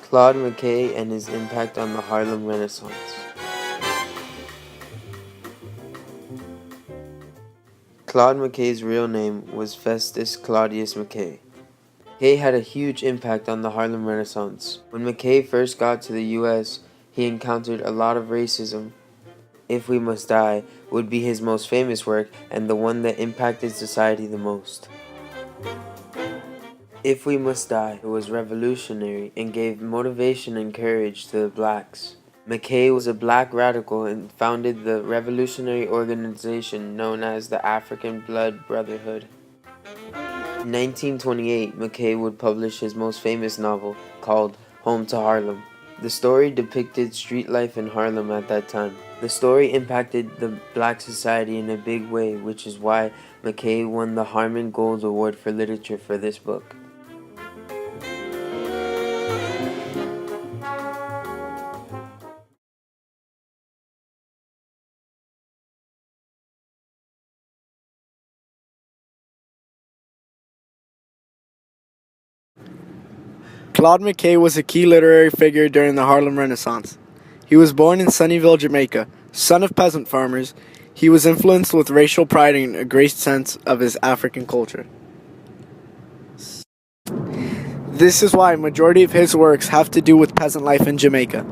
Claude McKay and his impact on the Harlem Renaissance. Claude McKay's real name was Festus Claudius McKay. McKay had a huge impact on the Harlem Renaissance. When McKay first got to the U.S., he encountered a lot of racism. If We Must Die would be his most famous work and the one that impacted society the most. If We Must Die was revolutionary and gave motivation and courage to the blacks. McKay was a black radical and founded the revolutionary organization known as the African Blood Brotherhood. In 1928, McKay would publish his most famous novel, called Home to Harlem. The story depicted street life in Harlem at that time. The story impacted the black society in a big way, which is why McKay won the Harmon Gold Award for Literature for this book. Claude McKay was a key literary figure during the Harlem Renaissance. He was born in Sunnyvale, Jamaica. Son of peasant farmers, he was influenced with racial pride and a great sense of his African culture. This is why a majority of his works have to do with peasant life in Jamaica.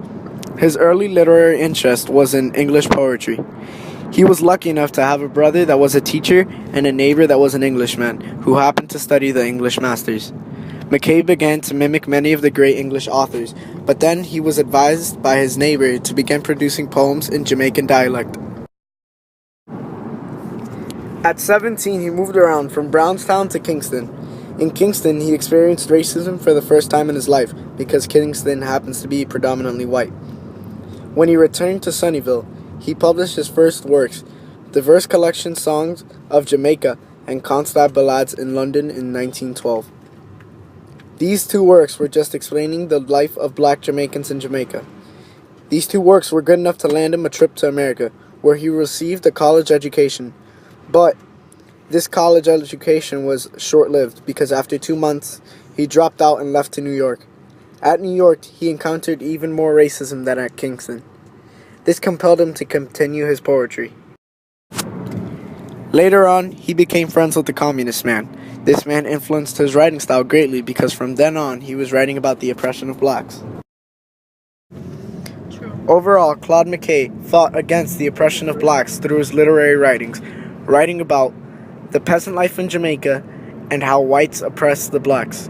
His early literary interest was in English poetry. He was lucky enough to have a brother that was a teacher and a neighbor that was an Englishman who happened to study the English masters. McKay began to mimic many of the great English authors, but then he was advised by his neighbor to begin producing poems in Jamaican dialect. At 17, he moved around from Brownstown to Kingston. In Kingston, he experienced racism for the first time in his life because Kingston happens to be predominantly white. When he returned to Sunnyvale, he published his first works, the verse collection Songs of Jamaica and Constab Ballads in London in 1912. These two works were just explaining the life of black Jamaicans in Jamaica. These two works were good enough to land him a trip to America, where he received a college education. But this college education was short-lived because after 2 months, he dropped out and left to New York. At New York, he encountered even more racism than at Kingston. This compelled him to continue his poetry. Later on, he became friends with the Communist man. This man influenced his writing style greatly because from then on, he was writing about the oppression of blacks. Overall, Claude McKay fought against the oppression of blacks through his literary writings, writing about the peasant life in Jamaica and how whites oppressed the blacks.